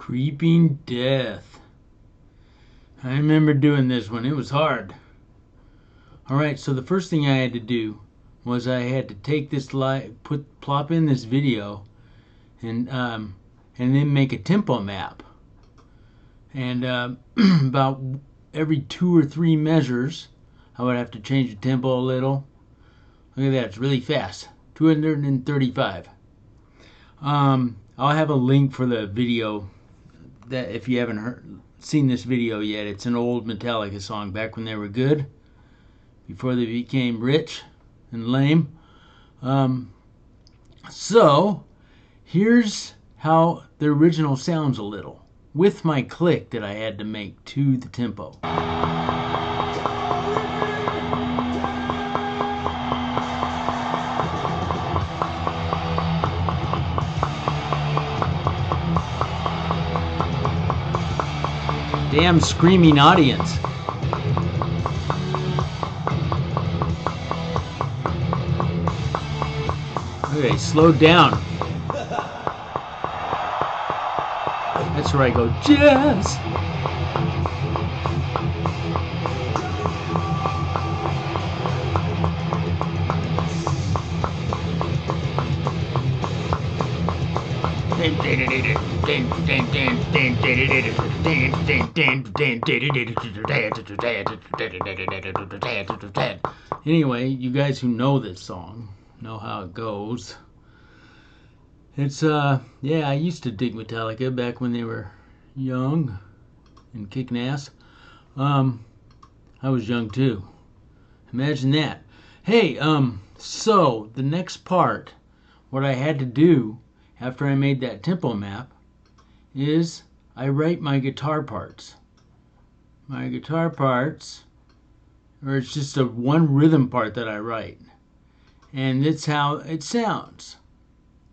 Creeping Death. I remember doing this one. It was hard. Alright, so the first thing I had to do was I had to take this plop in this video and then make a tempo map. And about every 2 or 3 measures I would have to change the tempo a little. Look at that, it's really fast. 235. I'll have a link for the video that if you haven't seen this video yet. It's an old Metallica song back when they were good, before they became rich and lame. So here's how the original sounds a little, with my click that I had to make to the tempo. Damn screaming audience. Okay, slow down. That's where I go, jazz. Anyway, you guys who know this song know how it goes. It's yeah, I used to dig Metallica back when they were young and kicking ass. I was young too. Imagine that. Hey, so the next part, what I had to do after I made that tempo map is I write my guitar parts. My guitar parts, or it's just a one rhythm part that I write. And that's how it sounds.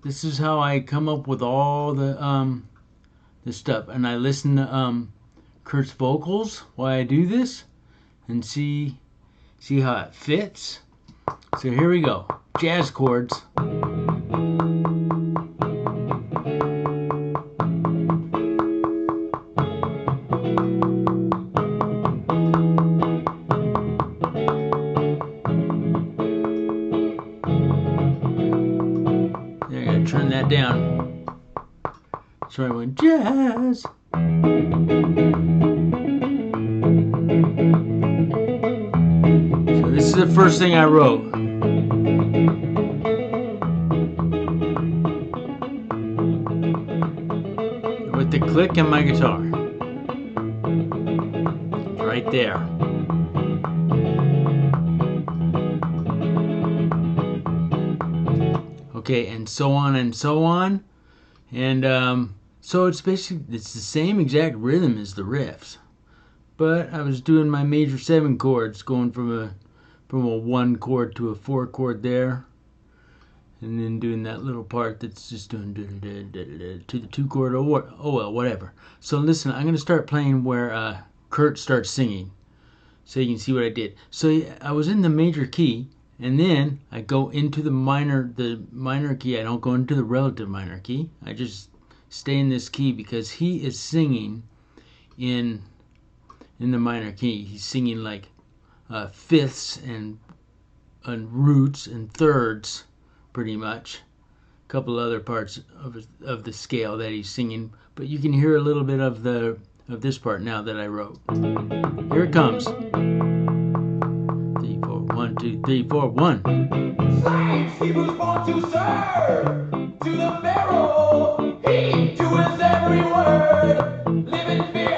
This is how I come up with all the stuff. And I listen to Kurt's vocals while I do this and see how it fits. So here we go. Jazz chords. Turn that down. So I went jazz. So this is the first thing I wrote. With the click and my guitar. Right there. Okay, and so on and so on. And so it's basically, it's the same exact rhythm as the riffs. But I was doing my major 7 chords, going from a 1 chord to a 4 chord there. And then doing that little part that's just doing to the 2 chord, or oh well, whatever. So listen, I'm going to start playing where Kurt starts singing, so you can see what I did. So I was in the major key, and then I go into the minor key. I don't go into the relative minor key. I just stay in this key because he is singing in the minor key. He's singing like fifths and roots and thirds, pretty much. A couple other parts of the scale that he's singing, but you can hear a little bit of this part now that I wrote. Here it comes. 1, 2, 3, 4, 1. Slaves he was born to serve, to the Pharaoh he doeth every word. Live in fear,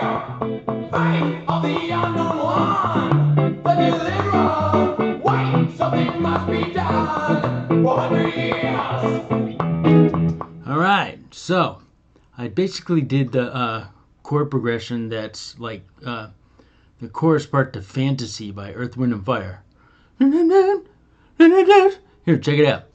fight of the unknown one, the deliverer. Wait, something must be done for 100 years. Alright, so I basically did the chord progression that's like the chorus part to Fantasy by Earth, Wind & Fire. Here, check it out.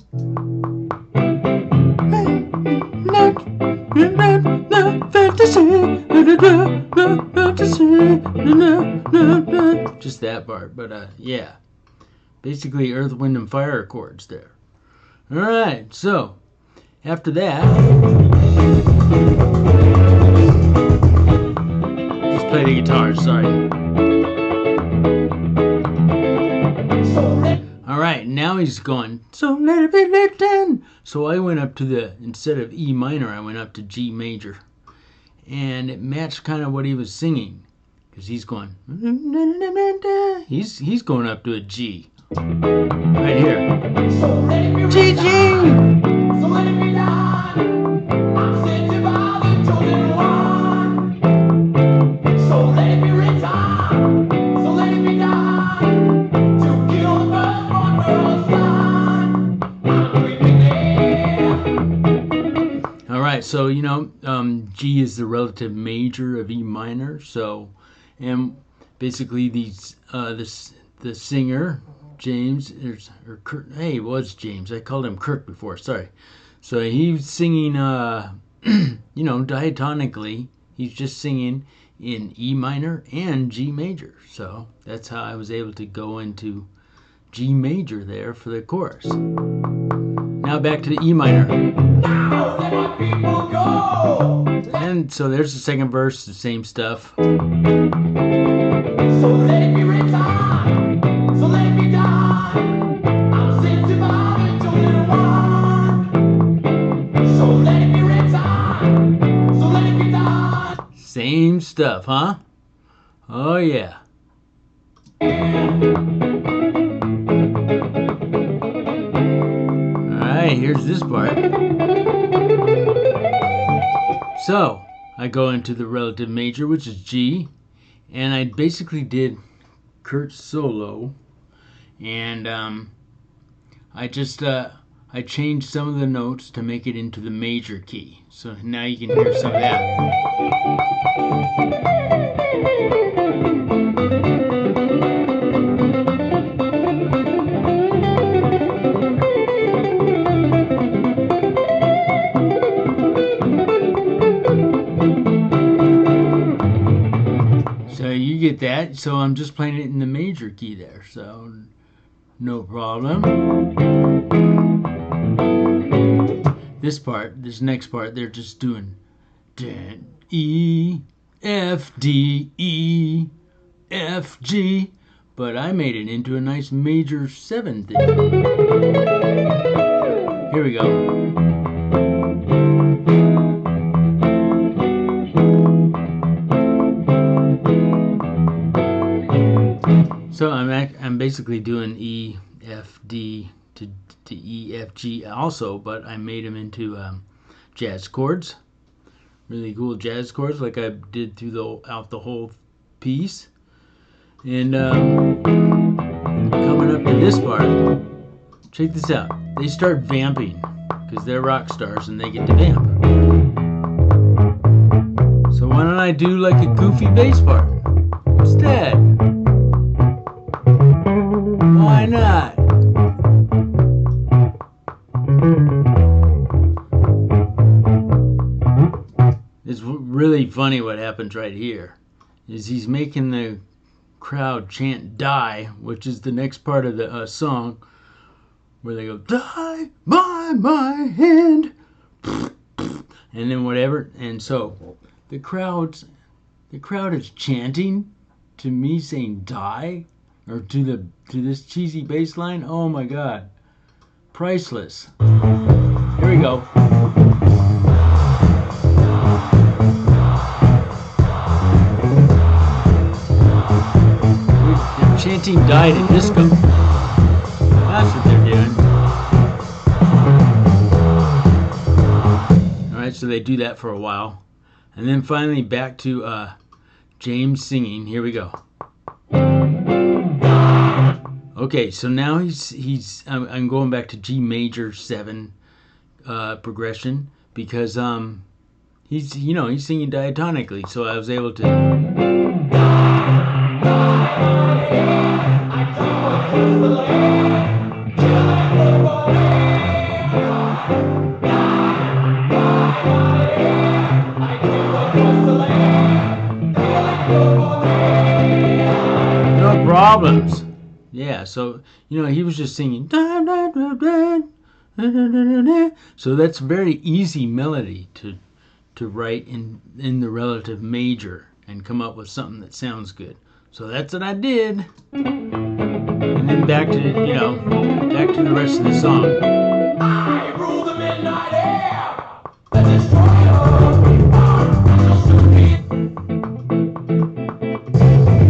Just that part, but yeah. Basically Earth, Wind & Fire chords there. Alright, so after that he's going, so let it be written. So I went up to instead of E minor, I went up to G major. And it matched kind of what he was singing. Because he's going, he's going up to a G. Right here. So let it be G, written. G. So let it be done. I'm sent to by the chosen one. So let it be written. So let it be done. To kill the firstborn girl's son. I'm creeping there. All right, so G is the relative major of E minor. So, and basically the singer James or Kirk, hey, it was James. I called him Kirk before. Sorry. So he's singing, diatonically. He's just singing in E minor and G major. So that's how I was able to go into G major there for the chorus. Now back to the E minor. Now let my people go. And so there's the second verse, the same stuff. So let it be written. So let it be done. I'm sent to by the chosen one. So let it be written. So let it be done. Same stuff, huh? Oh yeah. Alright, here's this part. So, I go into the relative major, which is G, and I basically did Kurt's solo, and I just I changed some of the notes to make it into the major key. So now you can hear some of that. So you get that. So I'm just playing it in the major key there. So no problem. This next part, they're just doing E, F, D, E, F, G. But I made it into a nice major 7 thing. Here we go. So I'm basically doing E, F, D to E, F, G also, but I made them into jazz chords, really cool jazz chords, like I did throughout the whole piece. And coming up to this part, check this out. They start vamping because they're rock stars and they get to vamp. So why don't I do like a goofy bass part instead? Why not? It's really funny what happens right here. Is he's making the crowd chant "die," which is the next part of the song, where they go "die by my hand," and then whatever. And so the crowd is chanting to me saying "die," or to this cheesy bass line. Oh my God, priceless. Here we go. They're chanting "die" to disco. That's what they're doing. Alright, so they do that for a while. And then finally back to James singing. Here we go. Okay, so now I'm going back to G major 7 progression because he's singing diatonically, so I was able to. No problems. Yeah, so he was just singing. So that's a very easy melody to write in the relative major and come up with something that sounds good. So that's what I did. And then back to, back to the rest of the song. I rule the midnight air, the destroyer of the stupid.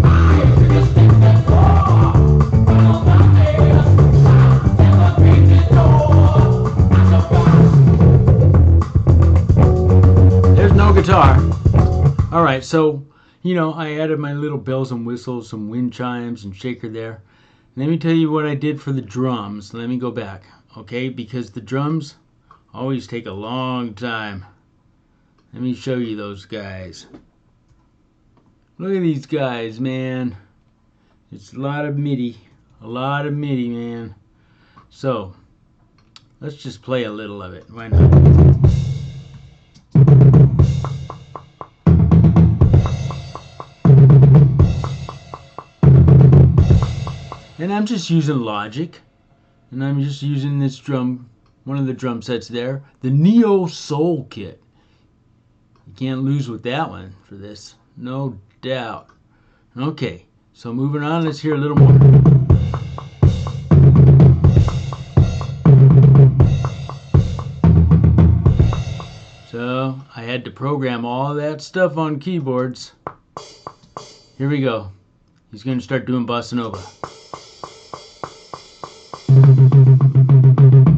I see the stick that roar, final darkness, silence and the painted door. I shall pass. There's no guitar. Alright, so, I added my little bells and whistles, some wind chimes and shaker there. Let me tell you what I did for the drums. Let me go back, okay? Because the drums always take a long time. Let me show you those guys. Look at these guys, man. It's a lot of MIDI. A lot of MIDI, man. So, let's just play a little of it. Why not? And I'm just using Logic, and I'm just using this drum, one of the drum sets there, the Neo Soul Kit. You can't lose with that one for this, no doubt. Okay, so moving on, let's hear a little more. So I had to program all that stuff on keyboards. Here we go. He's going to start doing bossa nova.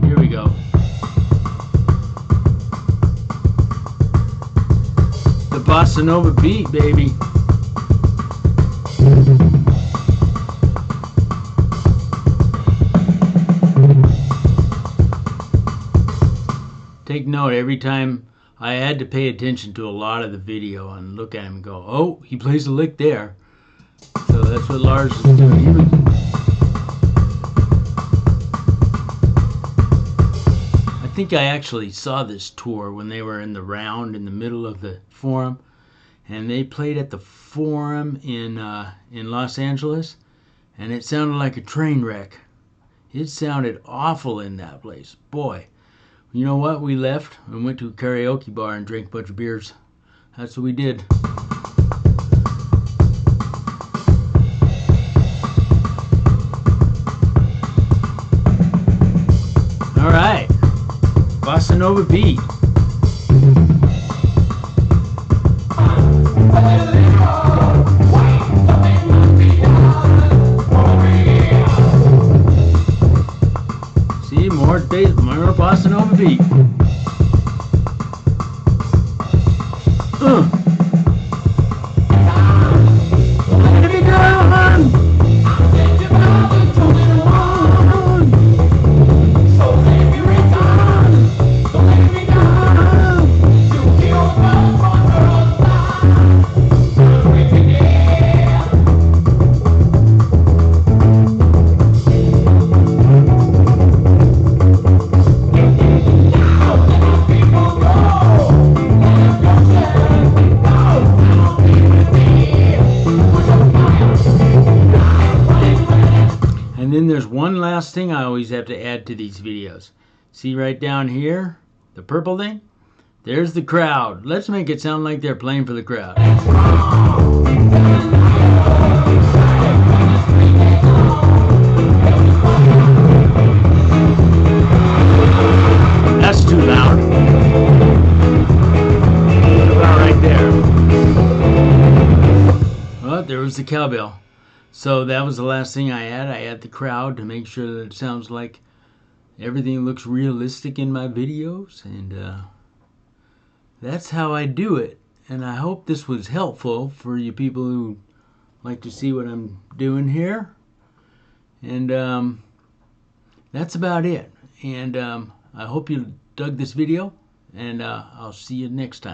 Here we go. The bossa nova beat, baby. Take note, every time I had to pay attention to a lot of the video and look at him and go, oh, he plays a lick there. So that's what Lars is doing. I think I actually saw this tour when they were in the round in the middle of the Forum, and they played at the Forum in Los Angeles, and it sounded like a train wreck. It sounded awful in that place. Boy, you know what? We left and went to a karaoke bar and drank a bunch of beers. That's what we did. All right. Bossa Nova beat. See, more Bossa Nova beat. Let me go. And then there's one last thing I always have to add to these videos. See right down here, the purple thing? There's the crowd. Let's make it sound like they're playing for the crowd. That's too loud. About right there. Oh, there was the cowbell. So that was the last thing I had. I had the crowd to make sure that it sounds like everything looks realistic in my videos. And that's how I do it. And I hope this was helpful for you people who like to see what I'm doing here. And that's about it. And I hope you dug this video. And I'll see you next time.